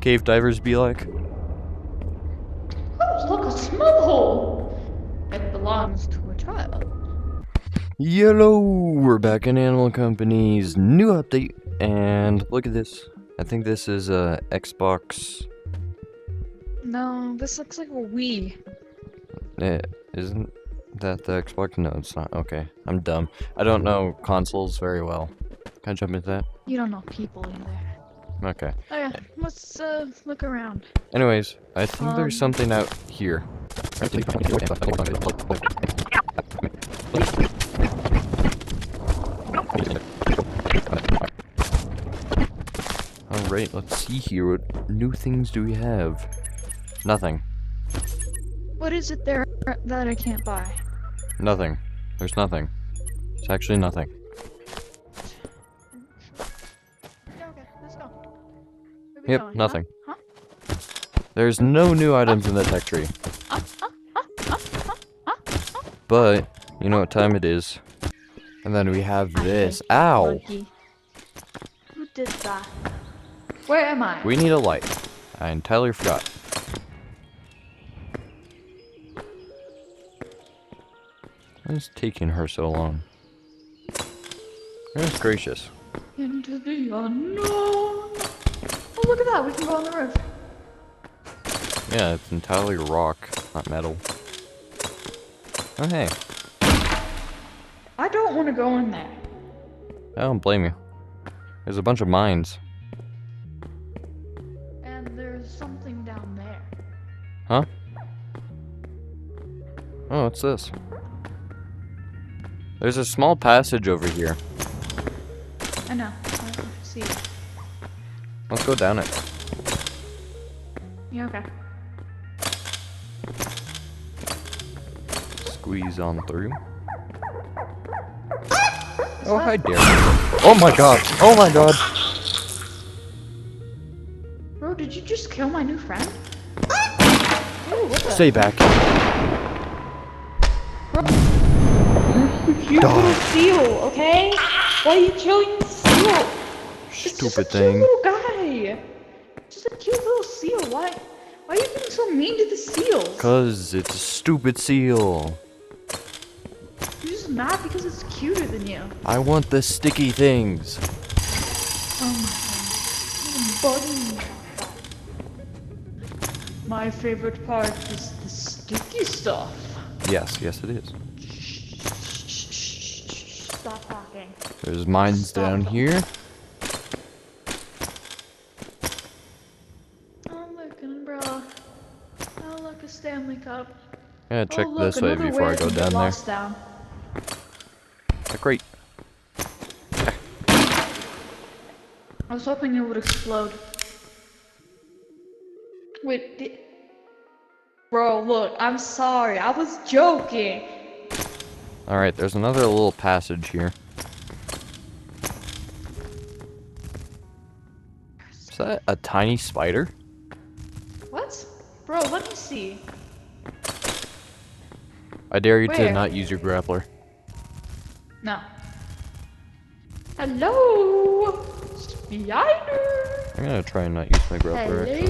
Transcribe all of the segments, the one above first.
cave divers be like? Oh, look, a small hole! It belongs to a child. Hello, we're back in Animal Company's new update, and look at this. I think this is a Xbox. No, this looks like a Wii. Isn't that the Xbox? No, it's not. Okay, I'm dumb. I don't know consoles very well. Can I jump into that? You don't know people either. Okay. Oh yeah, let's look around. Anyways, I think there's something out here. Alright, let's see here. What new things do we have? Nothing. What is it there that I can't buy? Nothing. There's nothing. It's actually nothing. Yeah, okay, let's go. Where we Yep, going, nothing. Huh? There's no new items in the tech tree. But, you know what time it is. And then we have this. Ow! Monkey. Who did that? Where am I? We need a light. I entirely forgot. Why is taking her so long? Goodness gracious. Into the unknown. Oh, look at that. We can go on the roof. Yeah, it's entirely rock, not metal. Oh, hey. I don't want to go in there. I don't blame you. There's a bunch of mines. And there's something down there. Huh? Oh, what's this? There's a small passage over here. I know. I can see it. Let's go down it. Yeah, okay. Squeeze on through. Oh, hi, dear. Oh my god! Oh my god! Bro, did you just kill my new friend? Ooh, what the? Stay back. Bro, you're a cute little seal, okay? Why are you killing the seal? It's just a Stupid cute thing. little guy. Just a cute little seal. Why are you being so mean to the seals? Cause it's a stupid seal. You're just mad because it's cuter than you. I want the sticky things. Oh my god. Buddy. My favorite part is the sticky stuff. Yes, yes it is. Stop talking. There's mines Stop down talking. here. Oh look, an umbrella. Oh look, a Stanley Cup. I'm gonna check oh, look, this way another before I go to get down there. lost down. Great. I was hoping it would explode. Wait, bro, look, I'm sorry. I was joking. Alright, there's another little passage here. Is that a tiny spider? What? Bro, let me see. I dare you to Where? not use your grappler. No. Hello, spider. I'm gonna try and not use my grappler. Hello.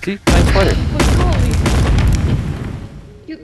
See? Tiny spider. What's wrong? You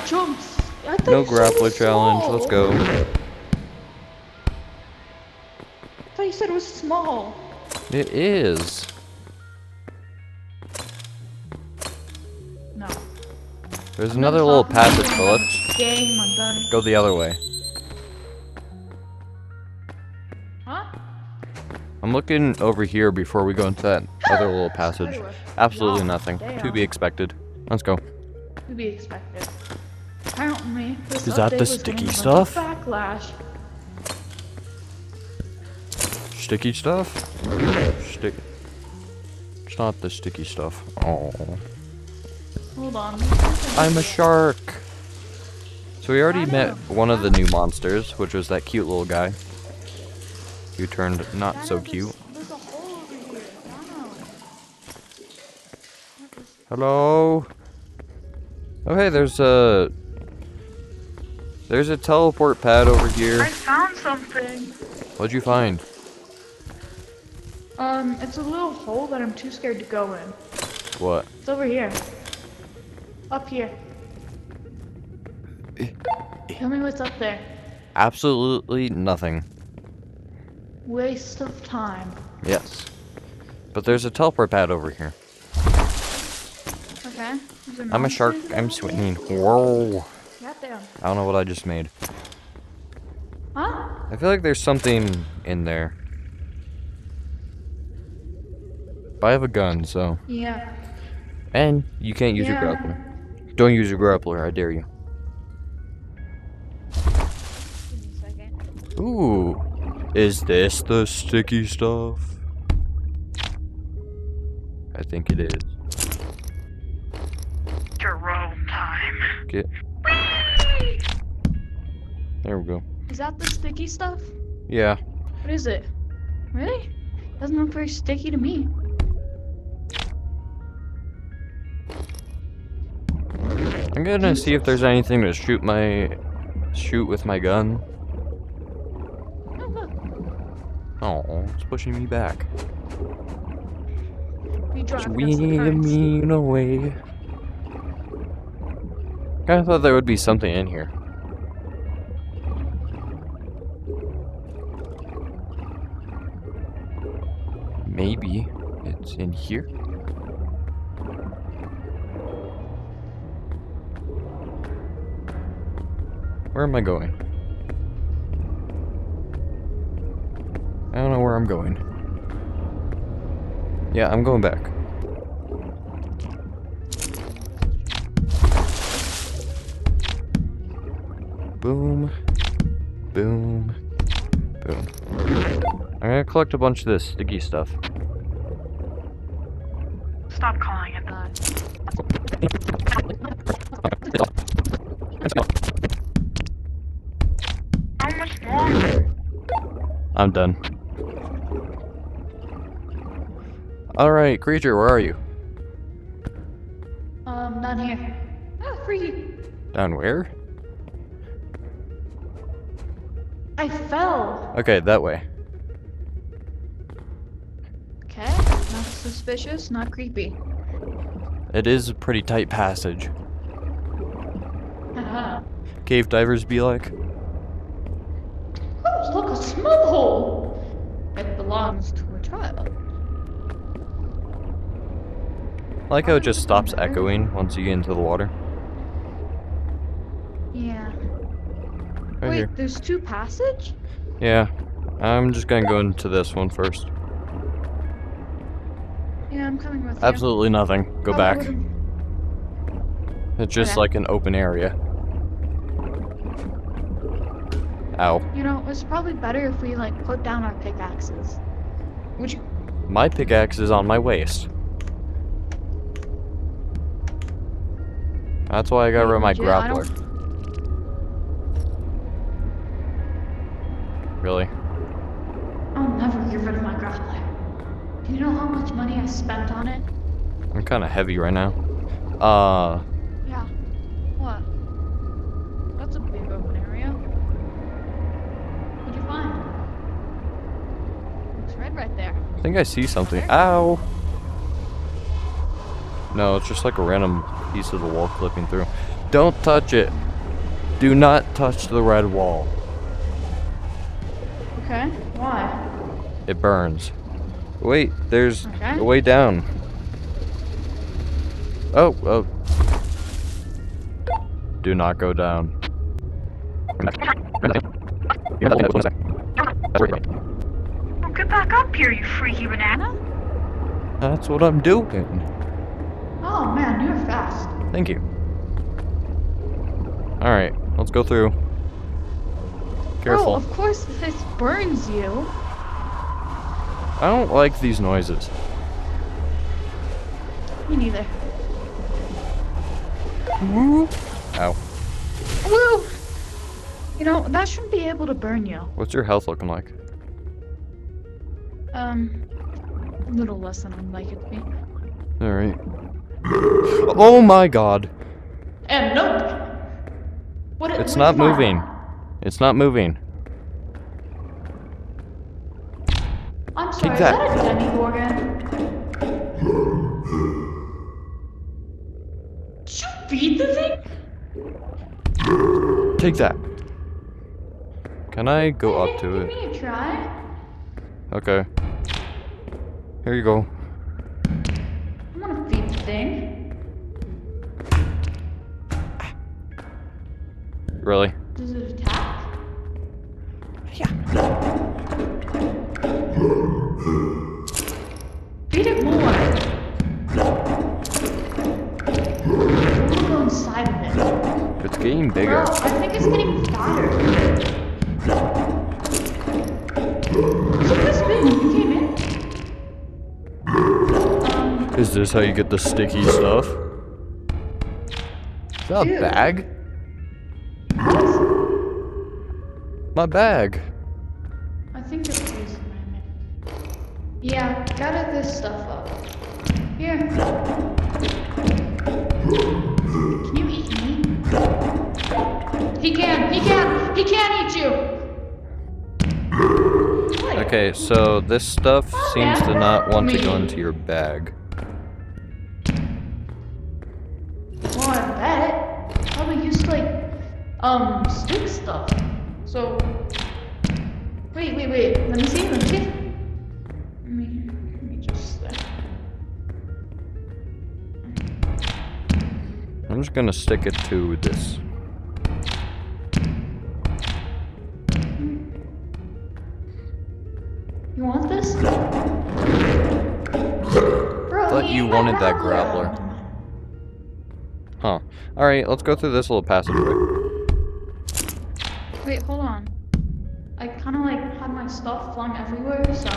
jumps. I thought No you said it grappler was challenge. small. Let's go. I thought you said it was small. It is. No. There's I'm another not little talking passage, to Phillips. Game, I'm done. Go the other way. Huh? I'm looking over here before we go into that other little passage. Spiderweb. Absolutely Yeah, nothing. they To are. be expected. Let's go. To be expected. Apparently, this Is that update the was sticky getting a stuff? bunch of Backlash. Sticky stuff? It's not the sticky stuff. Oh. Hold on. I'm a shark. So we already I met know. one of the new monsters, which was that cute little guy. Who turned not so cute. There's a hole over here. Dano. Hello? Oh hey, there's a teleport pad over here. I found something. What'd you find? It's a little hole that I'm too scared to go in. What? It's over here. Up here. Tell me what's up there. Absolutely nothing. Waste of time. Yes. But there's a teleport pad over here. Okay. I'm a shark. I'm swimming. Whoa. Goddamn. I don't know what I just made. Huh? I feel like there's something in there. But I have a gun, so. Yeah. And you can't use your grappler. Don't use your grappler, I dare you. Give me a second. Ooh. Is this the sticky stuff? I think it is. Jerome time. Get. There we go. Is that the sticky stuff? Yeah. What is it? Really? Doesn't look very sticky to me. I'm gonna see if there's anything to shoot with my gun. Oh, look. Oh, it's pushing me back. We drive against the currents. Swimming away. I thought there would be something in here. Maybe it's in here. Where am I going? I don't know where I'm going. Yeah, I'm going back. Boom. Boom. Boom. I'm gonna collect a bunch of this sticky stuff. Stop calling it that. How much longer? I'm done. Alright, creature, where are you? Not here. Ah, free. Down where? I fell. Okay, that way. Okay, not suspicious, not creepy. It is a pretty tight passage. Haha. Cave divers be like. Oh, look, a smoke hole. It belongs to a child. I like how it just stops echoing once you get into the water. Yeah. Right Wait, here. there's two passage? Yeah. I'm just gonna go into this one first. Yeah, I'm coming with you. Absolutely nothing. Go Oh, back. what am- It's just Okay. like an open area. Ow. You know, it's probably better if we, like, put down our pickaxes. Would you? My pickaxe is on my waist. That's why I got rid of my Legit, I don't- grappler. Really? I'll never get rid of my grappler. Do you know how much money I spent on it? I'm kind of heavy right now. Yeah. What? That's a big open area. What'd you find? Looks red right there. I think I see something. Ow! No, it's just like a random piece of the wall clipping through. Don't touch it. Do not touch the red wall. Okay. Why? It burns. Wait, there's Okay. a way down. Oh, oh. Do not go down. Well, get back up here, you freaky banana. That's what I'm doing. Oh man, you're fast. Thank you. Alright, let's go through. Careful. Bro, of course this burns you. I don't like these noises. Me neither. Woo! Ow. Woo! You know, that shouldn't be able to burn you. What's your health looking like? A little less than I'd like it to be. Alright. Oh my god. And nope. It's not moving. It's not moving. I'm sorry. Is that. that a Demogorgon? Did you feed the thing? Take that. Can I go up to Give it? me a try. Okay. Here you go. I'm gonna feed the thing. Really? Does it attack? Yeah. Feed it more. I'm gonna go inside of it. It's getting Bro, bigger. I think it's getting fatter. Was it this big when you came in? Is this how you get the sticky stuff? Is that a Dude. bag? My bag. I think you're poison, man. Yeah, gather this stuff up. Here. Can you eat me? He can eat you! What? Okay, so this stuff seems to not want to go Me. into your bag. Well, I bet. Probably used like, stick stuff. So, wait. Let me see. Let me just, I'm just gonna stick it to this. You want this? Bro, Thought he you ate my wanted that grappler. Huh. Alright, let's go through this little passageway. Wait, hold on. I kind of like had my stuff flung everywhere, so.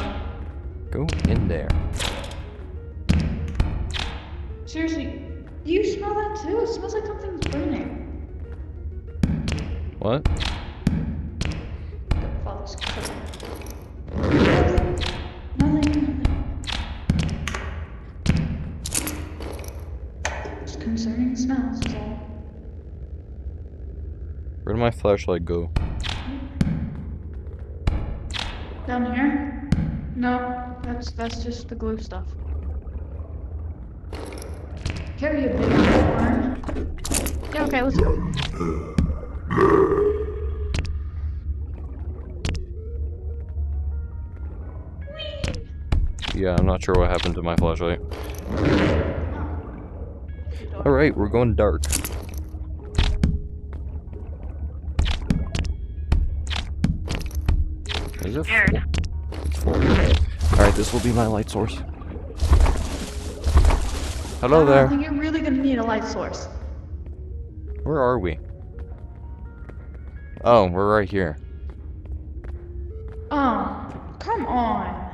Go in there. Seriously, do you smell that too? It smells like something's burning. What? The father's cooking. Nothing. Just concerning smells is all. Where did my flashlight go? Down here? No, that's just the glue stuff. Carry a big horn. Yeah, okay, let's go. Yeah, I'm not sure what happened to my flashlight. Alright, we're going dark. Is it full? It's full. Alright, this will be my light source. Hello I there. think you're really gonna need a light source. Where are we? Oh, we're right here. Oh, come on.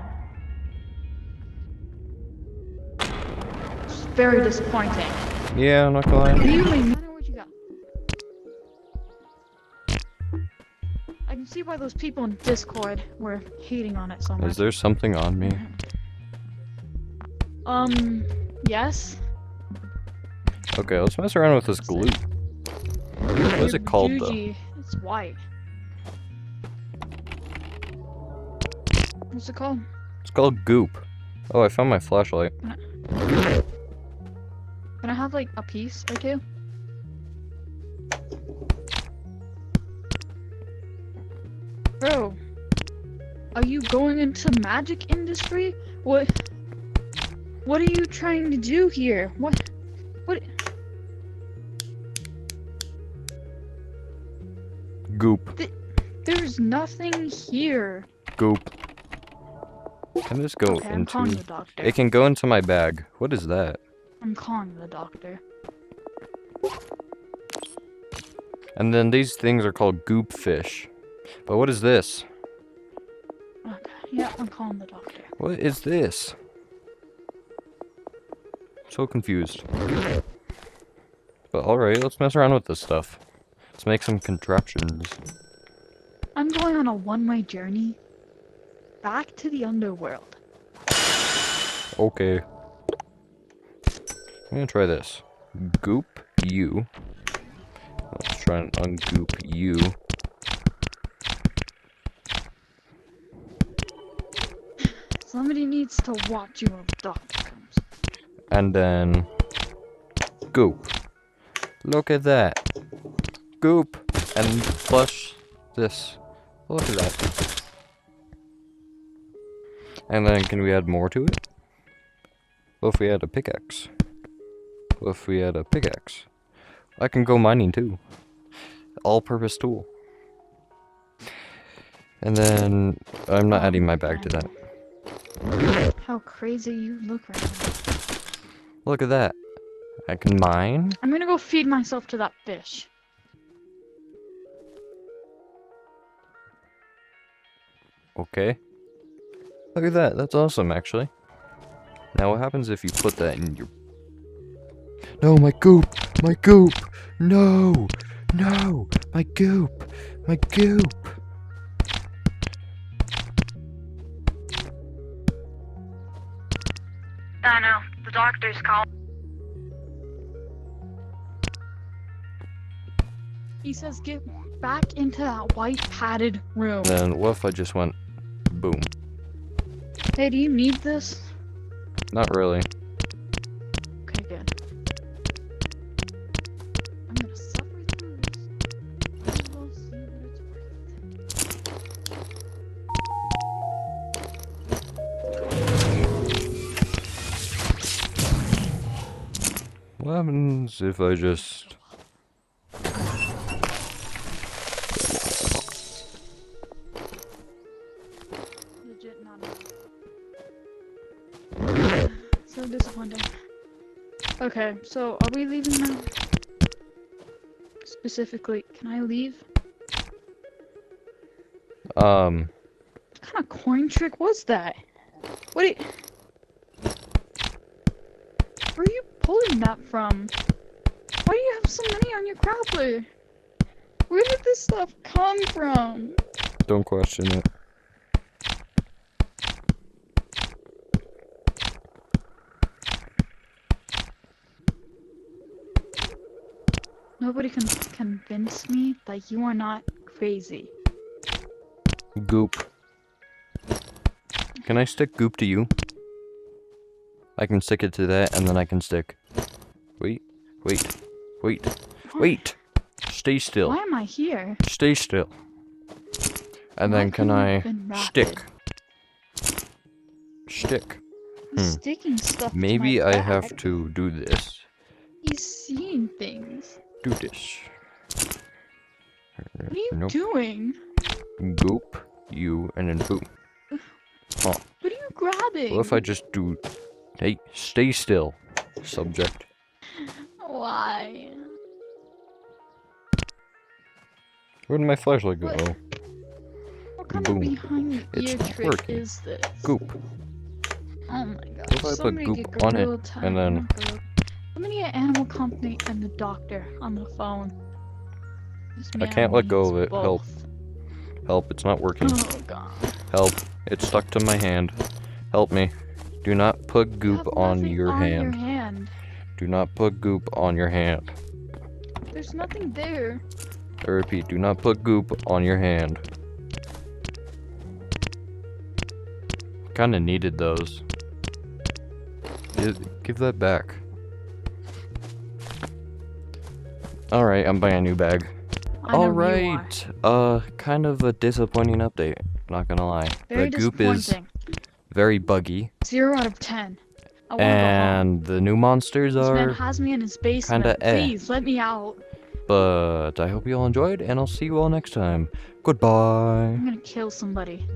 It's very disappointing. Yeah, I'm not gonna lie. Really, no matter what you got. I can see why those people in Discord were hating on it so much. Is there something on me? Yes. Okay, let's mess around with this glue. What is it called though? Juji. It's white. What's it called? It's called goop. Oh, I found my flashlight. Can I have like a piece or two? Bro, are you going into magic industry? What are you trying to do here? What? Goop. There's nothing here. Goop. Can this go Okay, I'm calling into... the doctor. It can go into my bag. What is that? I'm calling the doctor. And then these things are called goop fish. But what is this? Okay, yeah, I'm calling the doctor. What is this? So confused. But alright, let's mess around with this stuff. Let's make some contraptions. I'm going on a one-way journey back to the underworld. Okay. I'm gonna try this. Goop you. Let's try and ungoop you. Somebody needs to watch you when the doctor comes. And then goop. Look at that. Goop. And plus this. Look at that. And then can we add more to it? What if we add a pickaxe? What if we add a pickaxe? I can go mining too. All-purpose tool. And then I'm not adding my bag to that. How crazy you look right now. Look at that. I can mine. I'm gonna go feed myself to that fish. Okay. Look at that. That's awesome, actually. Now what happens if you put that in your... No, my goop! My goop! No! No! My goop! My goop! I know. The doctor's calling. He says get back into that white padded room. Then what if I just went boom? Hey, do you need this? Not really. Okay, good. I'm gonna suffer through this. And we'll see what it's worth. What happens if I just... Legit not enough. So disappointing. Okay, so are we leaving now? Specifically, can I leave? What kind of coin trick was that? What are you... Where are you pulling that from? Why do you have so many on your grappler? Where did this stuff come from? Don't question it. Nobody can convince me that you are not crazy. Goop. Can I stick goop to you? I can stick it to that, and then I can stick... Wait. Stay still. Why am I here? Stay still. And Why then can couldn't I it have been stick? rapid? Stick. I'm sticking stuff to Maybe my I bag. have to do this. He's seeing things. Do this. What are you Nope. doing? Goop, you, and then boom. What are you grabbing? What if I just do... Hey, stay still, subject. Why? Where did my flashlight go? What? Oh, What kind Boom. of behind the It's ear not trick working. is this? goop. Oh my What gosh. if I put Somebody goop get on it, Gorilla Tag and then- Somebody get Animal Company and the doctor on the phone. This I man can't let go needs of it. Help. both. Help, it's not working. Oh god. Help, it's stuck to my hand. Help me. Do not put You goop have on nothing your on hand. Your hand. Do not put goop on your hand. There's nothing there. I repeat, do not put goop on your hand. Kinda needed those. Give that back. Alright, I'm buying a new bag. I know you are. Alright, kind of a disappointing update, not gonna lie. Very The goop is disappointing. very buggy, 0 out of 10. I wanna go home. and the new monsters This man are, has me in his basement. kinda eh. Please let me out. but I hope you all enjoyed, and I'll see you all next time. Goodbye. I'm gonna kill somebody.